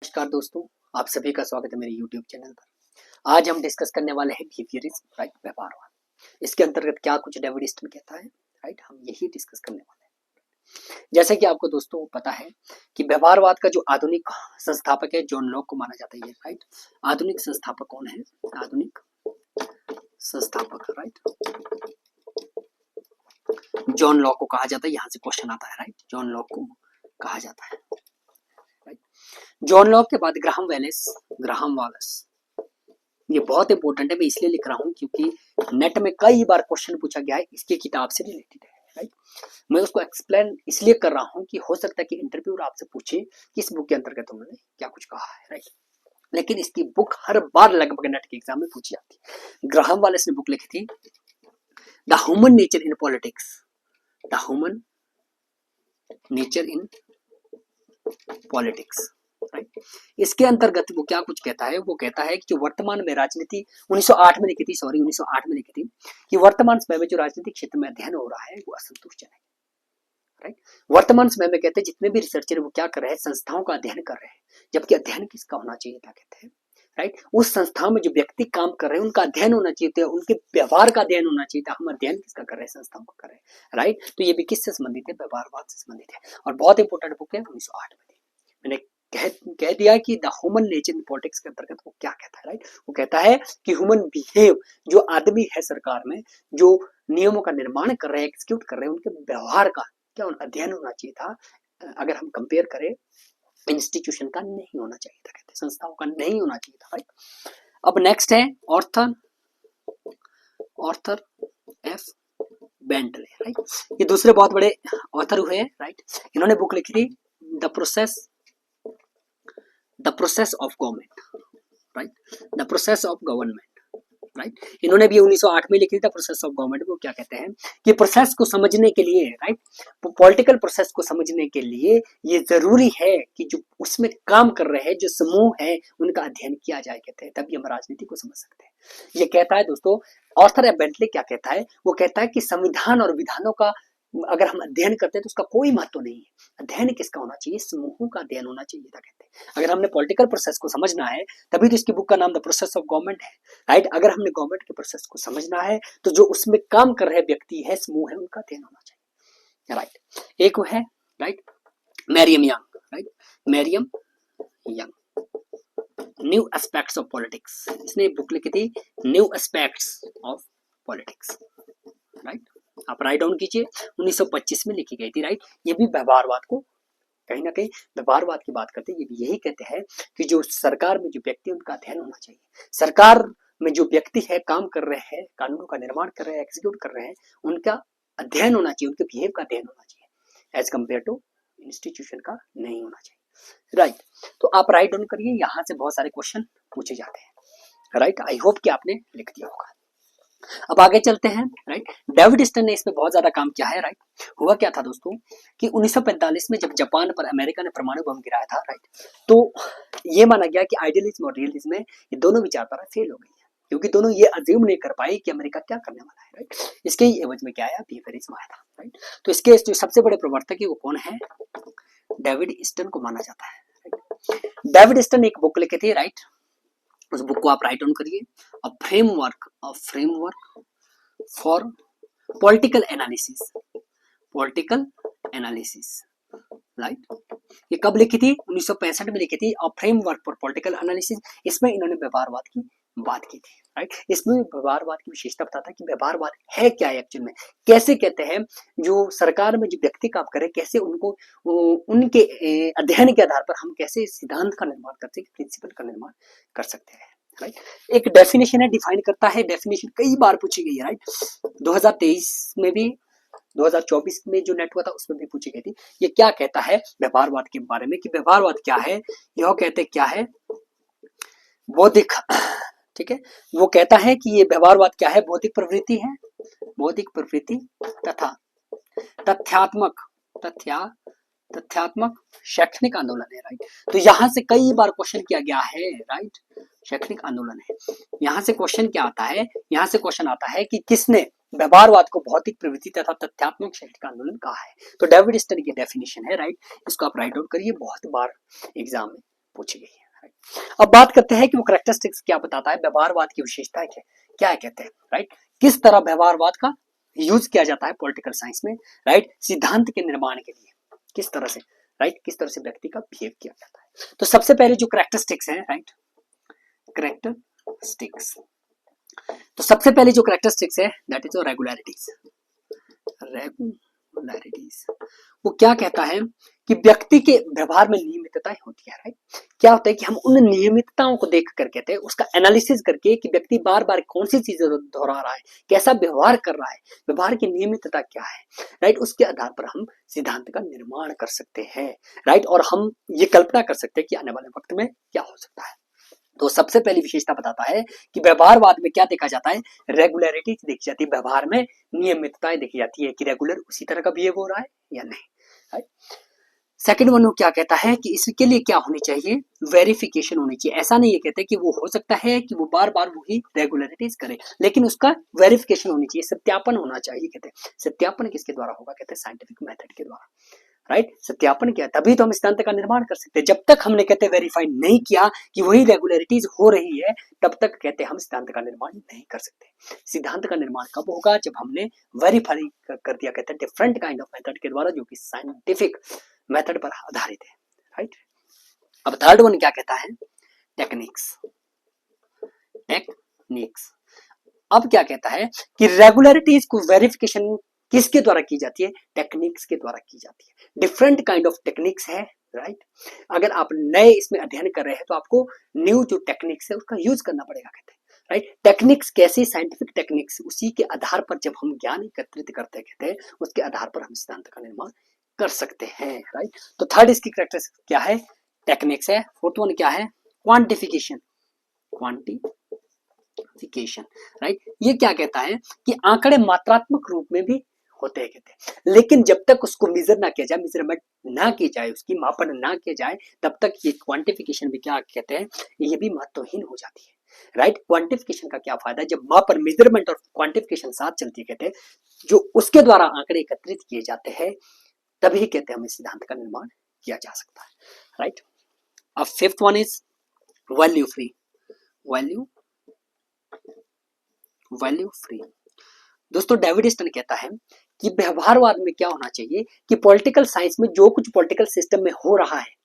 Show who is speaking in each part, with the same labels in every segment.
Speaker 1: नमस्कार दोस्तों, आप सभी का स्वागत है मेरे YouTube चैनल पर। आज हम डिस्कस करने वाले हैं बिहेवियरिज्म, राइट, व्यवहारवाद। इसके अंतर्गत क्या कुछ डेविड ईस्टन कहता है, राइट, हम यही डिस्कस करने वाले हैं। जैसे कि आपको दोस्तों पता है कि व्यवहारवाद का जो आधुनिक संस्थापक है जॉन लॉक को माना जाता है, राइट। आधुनिक संस्थापक कौन है? आधुनिक संस्थापक, राइट, जॉन लॉक को कहा जाता है। यहाँ से क्वेश्चन आता है, राइट, जॉन लॉक को कहा जाता है। जॉन लॉक के बाद ग्राहम वालेस, ये बहुत इंपॉर्टेंट है। मैं इसलिए लिख रहा हूं क्योंकि नेट में कई बार क्वेश्चन पूछा गया है इसके किताब से रिलेटेड है, राइट। मैं उसको एक्सप्लेन इसलिए कर रहा हूं कि हो सकता है कि इंटरव्यूअर आपसे पूछे कि इस बुक के अंतर्गत उन्होंने क्या कुछ कहा है, राइट। लेकिन इसकी बुक हर बार लगभग नेट के एग्जाम में पूछी जाती है। ग्राहम वालेस ने बुक लिखी थी the human nature in politics, the human nature in politics, right. इसके अंतर्गत वो क्या कुछ कहता है? वो कहता है कि जो वर्तमान में राजनीति 1908 में लिखी थी, सॉरी 1908 में लिखी थी, कि वर्तमान समय में जो राजनीतिक क्षेत्र में अध्ययन हो रहा है वो असंतोषजनक है, राइट। वर्तमान समय में कहते हैं जितने भी रिसर्चर वो क्या कर रहे हैं, संस्थाओं का अध्ययन कर रहे हैं, जबकि अध्ययन किसका होना चाहिए था, कहते हैं, राइट। उस संस्था में जो व्यक्ति काम कर रहे हैं उनका अध्ययन होना चाहिए था, उनके व्यवहार का अध्ययन होना चाहिए था। हम अध्ययन किसका कर रहे हैं? संस्थाओं का कर रहे हैं, राइट। तो ये भी किससे संबंधित है? व्यवहारवाद से संबंधित है और बहुत इंपॉर्टेंट बुक है, 1908 में थी। मैंने कह दिया कि the human nature in politics के अंतर्गत वो क्या कहता है, राइट। वो कहता है कि ह्यूमन बिहेव, जो आदमी है सरकार में, जो नियमों का निर्माण कर रहे हैं, एग्जीक्यूट कर रहे हैं, उनके व्यवहार का क्या अध्ययन होना चाहिए था। अगर हम कंपेयर करें, इंस्टीट्यूशन का नहीं होना चाहिए था, कहते हैं, संस्थाओं का नहीं होना चाहिए था, राइट। अब नेक्स्ट है ऑर्थर एफ बेंटले, राइट। ये दूसरे बहुत बड़े ऑथर हुए, राइट। इन्होंने बुक लिखी थी the process of government, right, the process of government, right. इन्होंने भी 1908 में लिखी थी प्रोसेस ऑफ गवर्नमेंट। वो क्या कहते हैं कि प्रोसेस को समझने के लिए, राइट, पॉलिटिकल प्रोसेस को समझने के लिए ये जरूरी है कि जो उसमें काम कर रहे हैं जो समूह है उनका अध्ययन किया जाए, कहते हैं, तभी हम राजनीति को समझ सकते हैं। ये कहता है दोस्तों, ऑर्थर एफ बेंटले क्या कहता है? वो कहता है कि संविधान और विधानों का अगर हम अध्ययन करते हैं तो उसका कोई महत्व नहीं है। अध्ययन किसका होना चाहिए? समूहों का अध्ययन होना चाहिए था, कहते हैं। अगर हमने पॉलिटिकल प्रोसेस को समझना है तभी तो इसकी बुक का नाम द प्रोसेस ऑफ गवर्नमेंट है, राइट। अगर हमने गवर्नमेंट के प्रोसेस को समझना है तो जो उसमें काम कर रहे व्यक्ति है, समूह है, उनका अध्ययन होना चाहिए, राइट। एक वो है, right, Mariam young, right, Mariam young, new aspects of politics. इसने बुक लिखी थी new aspects of politics, right. आप राइट डाउन कीजिए, 1925 में लिखी गई थी, राइट। ये भी व्यवहारवाद को कहीं ना कहीं व्यवहारवाद की बात करते हैं। ये भी यही कहते हैं कि जो सरकार में जो व्यक्ति उनका अध्ययन होना चाहिए। सरकार में जो व्यक्ति है काम कर रहे हैं, कानूनों का निर्माण कर रहे हैं, एग्जीक्यूट कर रहे हैं, उनका अध्ययन होना चाहिए, उनके बिहेव का अध्ययन होना चाहिए, एज कम्पेयर टू इंस्टीट्यूशन का नहीं होना चाहिए, राइट। तो आप राइट डाउन करिए, यहाँ से बहुत सारे क्वेश्चन पूछे जाते हैं, राइट। आई होप कि आपने लिख दिया होगा। अब आगे चलते हैं, राइट। डेविड ईस्टन ने इसमें बहुत ज्यादा काम किया है, राइट। हुआ क्या था दोस्तों कि 1945 में जब जापान पर अमेरिका ने परमाणु बम गिराया था, राइट, तो ये माना गया कि आइडियलिज्म और रियलिज्म में ये दोनों विचारधारा फेल हो गई है, क्योंकि दोनों ये अज्यूम नहीं कर पाए कि अमेरिका क्या करने वाला है, राइट। इसके ही एवज में क्या आया? बिहेवियरिज्म आया था, राइट। तो इसके जो सबसे बड़े प्रवर्तक है वो कौन है? डेविड ईस्टन को माना जाता है। डेविड ईस्टन ने एक बुक लिखी थी, राइट। उस बुक को आप राइट डाउन करिए, a framework for political analysis, right. ये कब लिखी थी? 1965 में लिखी थी, a framework for political analysis. इसमें इन्होंने व्यवहारवाद की बात की थी, राइट। इसमें व्यवहारवाद की विशेषता बताता है कि व्यवहारवाद है क्या है एक्चुअल में, कैसे कहते हैं जो सरकार में जो व्यक्ति काम करे, कैसे उनको उनके अध्ययन के आधार पर हम कैसे सिद्धांत का निर्माण कर सकते, प्रिंसिपल का निर्माण कर सकते हैं, राइट। एक डेफिनेशन है, डिफाइन करता है। डेफिनेशन कई बार पूछी गई है, राइट। 2023 में भी, 2024 में जो नेट हुआ था उसमें भी पूछी गई थी। ये क्या कहता है व्यवहारवाद के बारे में कि व्यवहारवाद क्या है? यह कहते क्या है? बौद्धिक, ठीक है, वो कहता है कि ये व्यवहारवाद क्या है? बौद्धिक प्रवृत्ति है, बौद्धिक प्रवृत्ति तथा तथ्यात्मक शैक्षणिक आंदोलन है, राइट। तो यहां से कई बार क्वेश्चन किया गया है, राइट। शैक्षणिक आंदोलन है, यहां से क्वेश्चन क्या आता है? यहां से क्वेश्चन आता है कि किसने व्यवहारवाद को भौतिक प्रवृत्ति तथा तथ्यात्मक शैक्षणिक आंदोलन कहा है? तो डेविड ईस्टन की डेफिनेशन है, राइट। इसको आप राइट आउट करिए, बहुत बार एग्जाम में पूछी गई है। अब बात करते हैं कि वो कैरेक्टरिस्टिक्स क्या बताता है, व्यवहारवाद की विशेषता क्या क्या कहते हैं, राइट। किस तरह व्यवहारवाद का यूज किया जाता है पॉलिटिकल साइंस में, राइट, सिद्धांत के निर्माण के लिए, किस तरह से, राइट, किस तरह से व्यक्ति का बिहेव किया जाता है। तो सबसे पहले जो कैरेक्टरिस्टिक्स है, राइट, कैरेक्टरिस्टिक्स, तो सबसे पहले जो कैरेक्टरिस्टिक्स है दैट इज रेगुलरिटीज। रेगुलरिटीज वो क्या कहता है कि व्यक्ति के व्यवहार में नियमितताएं होती है, राइट। क्या होता है कि हम उन नियमितताओं को देख कर कहते हैं, उसका एनालिसिस करके कि व्यक्ति बार बार कौन सी चीजें दोहरा रहा है, कैसा व्यवहार कर रहा है, व्यवहार की नियमितता क्या है, राइट, उसके आधार पर हम सिद्धांत का निर्माण कर सकते हैं, राइट, और हम ये कल्पना कर सकते हैं कि आने वाले वक्त में क्या हो सकता है। तो सबसे पहली विशेषता बताता है कि व्यवहारवाद में क्या देखा जाता है, रेगुलरिटी देखी जाती है, व्यवहार में नियमितताएं देखी जाती है कि रेगुलर उसी तरह का बिहेव हो रहा है या नहीं, राइट। सेकंड वन क्या कहता है कि इसके लिए क्या होनी चाहिए, वेरिफिकेशन होनी चाहिए। ऐसा नहीं है कहते कि वो हो सकता है कि वो बार बार वही रेगुलरिटीज करे, लेकिन उसका वेरिफिकेशन होनी चाहिए, सत्यापन होना चाहिए। कहते हैं सत्यापन किसके द्वारा होगा, कहते हैं साइंटिफिक मेथड के द्वारा, राइट। सत्यापन किया तभी तो हम सिद्धांत का निर्माण कर सकते हैं। जब तक हमने कहते वेरीफाई नहीं किया कि वही रेगुलरिटीज हो रही है, तब तक कहते हम सिद्धांत का निर्माण नहीं कर सकते। सिद्धांत का निर्माण कब होगा, जब हमने वेरीफाई कर दिया, कहते हैं डिफरेंट काइंड ऑफ मेथड के द्वारा, जो कि साइंटिफिक मेथड पर आधारित है, राइट। अब थर्ड वन क्या कहता है, टेक्निक्स। टेक्निक्स अब क्या कहता है कि रेगुलरिटीज को वेरिफिकेशन किसके द्वारा की जाती है, टेक्निक्स के द्वारा की जाती है। डिफरेंट काइंड ऑफ टेक्निक्स है, राइट। अगर आप नए इसमें अध्ययन कर रहे हैं तो आपको न्यू जो टेक्निक्स है उसका यूज करना पड़ेगा, कहते हैं, राइट। टेक्निक्स कैसी, साइंटिफिक टेक्निक्स, उसी के आधार पर जब हम ज्ञान एकत्रित करते हैं, कहते हैं उसके आधार पर हम सिद्धांत का निर्माण कर सकते हैं, राइट। तो थर्ड इसकी कैरेक्टरिस्टिक क्या है, टेक्निक्स है। फोर्थ वन क्या है, क्वांटिफिकेशन। Quantification, right. ये क्या कहता है कि आंकड़े मात्रात्मक रूप में भी होते हैं, कहते हैं, लेकिन जब तक उसको मेजर ना किया जाए, मेजरमेंट ना की जाए, उसकी मापन ना किया जाए, तब तक ये क्वांटिफिकेशन भी क्या कहते हैं, ये भी महत्वहीन हो जाती है, राइट। क्वांटिफिकेशन का क्या फायदा है, जब मापन, मेजरमेंट और क्वांटिफिकेशन साथ चलती है, कहते हैं जो उसके द्वारा आंकड़े एकत्रित किए जाते हैं, तभी कहते हैं हमें सिद्धांत का निर्माण किया जा सकता है, राइट। अब fifth one is value free. Value free दोस्तों, डेविड स्टन कहता है कि व्यवहारवाद में क्या होना चाहिए कि पॉलिटिकल साइंस में जो कुछ पॉलिटिकल सिस्टम में हो रहा है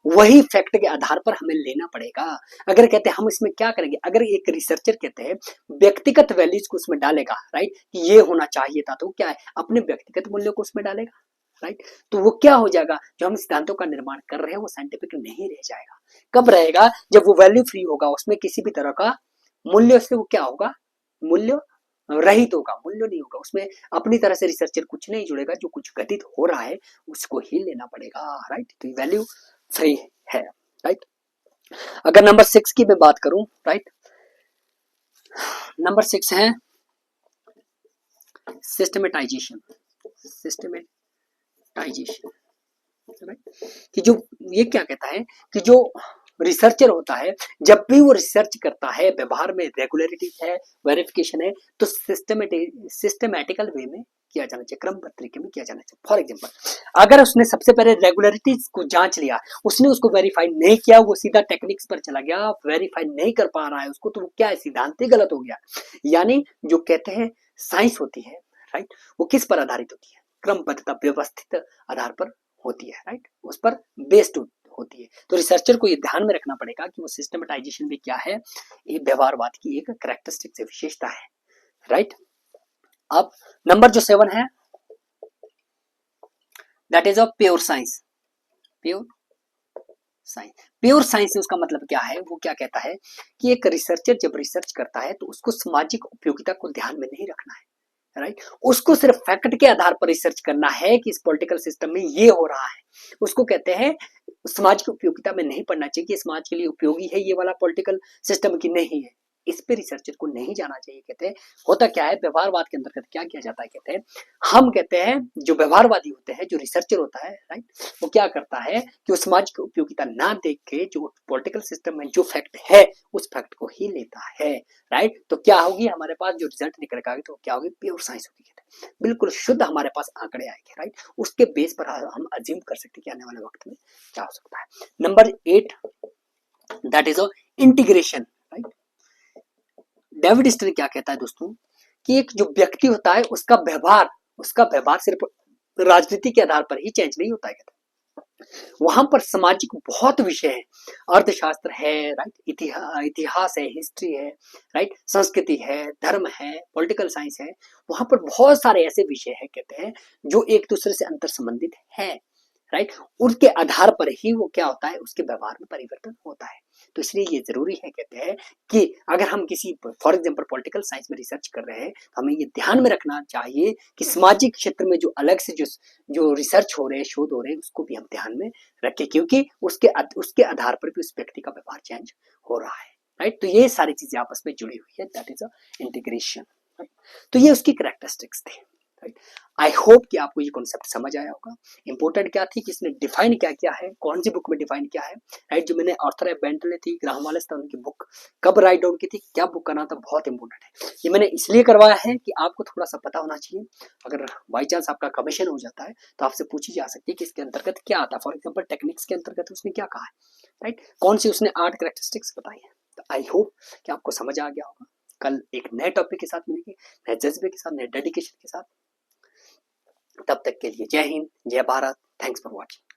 Speaker 1: वही फैक्ट के आधार पर हमें लेना पड़ेगा। अगर कहते हैं हम इसमें क्या करेंगे, अगर एक रिसर्चर कहते हैं व्यक्तिगत वैल्यूज को उसमें डालेगा, राइट, कि ये होना चाहिए था, तो क्या है अपने व्यक्तिगत मूल्यों को उसमें डालेगा, राइट, तो वो क्या हो जाएगा, जो हम सिद्धांतों का निर्माण कर रहे हैं वो साइंटिफिक नहीं रह जाएगा। कब रहेगा, जब वो वैल्यू फ्री होगा, उसमें किसी भी तरह का मूल्य से वो क्या होगा, मूल्य रहित होगा, मूल्य नहीं होगा उसमें, अपनी तरह से रिसर्चर कुछ नहीं जुड़ेगा, जो कुछ घटित हो रहा है उसको ही लेना पड़ेगा, राइट। तो वैल्यू फ्री है, राइट। अगर नंबर 6 की मैं बात करूं, राइट, नंबर 6 है सिस्टमेटाइजेशन। सिस्टमेटाइजेशन, राइट, कि जो ये क्या कहता है कि जो रिसर्चर होता है, जब भी वो रिसर्च करता है, व्यवहार में रेगुलरिटी है, वेरिफिकेशन है, तो सिस्टमेटिकल वे में किया जाना चाहिए, क्रमबद्ध तरीके में किया जाना चाहिए। फॉर एग्जांपल, अगर उसने सबसे पहले रेगुलरिटीज को जांच लिया, उसने उसको वेरीफाई नहीं किया, वो सीधा टेक्निक्स पर चला गया, वेरीफाई नहीं कर पा रहा है उसको, तो वो क्या है, सिद्धांत ही गलत हो गया। यानी जो कहते हैं साइंस होती है, राइट, वो किस पर आधारित होती है, क्रमबद्धता, व्यवस्थित आधार पर होती है, राइट, उस पर बेस्ड होती है। तो रिसर्चर को ये ध्यान में रखना पड़ेगा कि वो सिस्टमेटाइजेशन भी क्या है, ये व्यवहारवाद की एक कैरेक्टरिस्टिक से विशेषता है, राइट। अब नंबर जो 7 है that is of pure science. Pure science, pure science उसका मतलब क्या है, वो क्या कहता है कि एक रिसर्चर जब रिसर्च करता है तो उसको सामाजिक उपयोगिता को ध्यान में नहीं रखना है, राइट, उसको सिर्फ फैक्ट के आधार पर रिसर्च करना है कि इस पॉलिटिकल सिस्टम में ये हो रहा है, उसको कहते हैं समाज की उपयोगिता में नहीं पढ़ना चाहिए कि समाज के लिए उपयोगी है ये वाला पॉलिटिकल सिस्टम की नहीं है, इस पे रिसर्चर को नहीं जाना चाहिए। कहते हैं होता क्या है, व्यवहारवाद के अंतर्गत क्या किया जाता है, कहते हैं हम कहते हैं जो व्यवहारवादी होते हैं, जो रिसर्चर होता है, राइट, वो क्या करता है कि वो समाज की उपयोगिता ना देख के जो पॉलिटिकल सिस्टम में जो फैक्ट है उस फैक्ट को ही लेता है, राइट। तो क्या होगी हमारे पास जो रिजल्ट निकल कर तो क्या होगी, प्योर साइंस होगी, कहते हैं बिल्कुल शुद्ध हमारे पास आंकड़े आएंगे, राइट, उसके बेस पर हम अज्यूम कर सकते हैं कि आने वाले वक्त में क्या हो सकता है। Number 8 that is a integration, right. David stern क्या कहता है दोस्तों कि एक जो व्यक्ति होता है उसका व्यवहार सिर्फ राजनीति के आधार पर ही चेंज नहीं होता है, वहां पर सामाजिक बहुत विषय है, अर्थशास्त्र है, राइट, इतिहास है, हिस्ट्री है, राइट, संस्कृति है, धर्म है, पॉलिटिकल साइंस है, वहां पर बहुत सारे ऐसे विषय है कहते हैं जो एक दूसरे से अंतर संबंधित है, राइट। उसके आधार पर ही वो क्या होता है, उसके व्यवहार में परिवर्तन होता है। तो इसलिए ये जरूरी है कहते हैं कि अगर हम किसी फॉर एग्जांपल पॉलिटिकल साइंस में रिसर्च कर रहे हैं तो हमें ये ध्यान में रखना चाहिए कि सामाजिक क्षेत्र में जो अलग से जो रिसर्च हो रहे हैं, शोध हो रहे हैं, उसको भी हम ध्यान में रखें, क्योंकि उसके आधार पर भी उस व्यक्ति का व्यवहार चेंज हो रहा है, राइट। तो ये सारी चीजें आपस में जुड़ी हुई है, that is a integration, right. तो ये उसकी कैरेक्टरिस्टिक्स थे, राइट। आई होप कि आपको ये कॉन्सेप्ट समझ आया होगा। इंपॉर्टेंट क्या थी कि इसने डिफाइन क्या किया है, कौन सी बुक में डिफाइन किया है, राइट। जो मैंने ऑर्थर है बेंटले थी, ग्राहम वालेस था, उनकी बुक कब राइट डाउन की थी, क्या बुक का नाम था, बहुत इंपॉर्टेंट है। ये मैंने इसलिए करवाया है कि आपको थोड़ा सा पता होना चाहिए, अगर बाई चांस आपका कमीशन हो जाता है तो आपसे पूछी जा सकती है कि इसके अंतर्गत क्या आता है। फॉर एग्जाम्पल टेक्निक्स के अंतर्गत उसने क्या कहा है, राइट, कौन सी उसने 8 कैरेक्टरिस्टिक्स बताई है। तो आई होप कि आपको समझ आ गया होगा। कल एक नए टॉपिक के साथ मिलेंगे, नए जज्बे के साथ, नए डेडिकेशन के साथ। तब तक के लिए जय हिंद, जय भारत, थैंक्स फॉर वॉचिंग।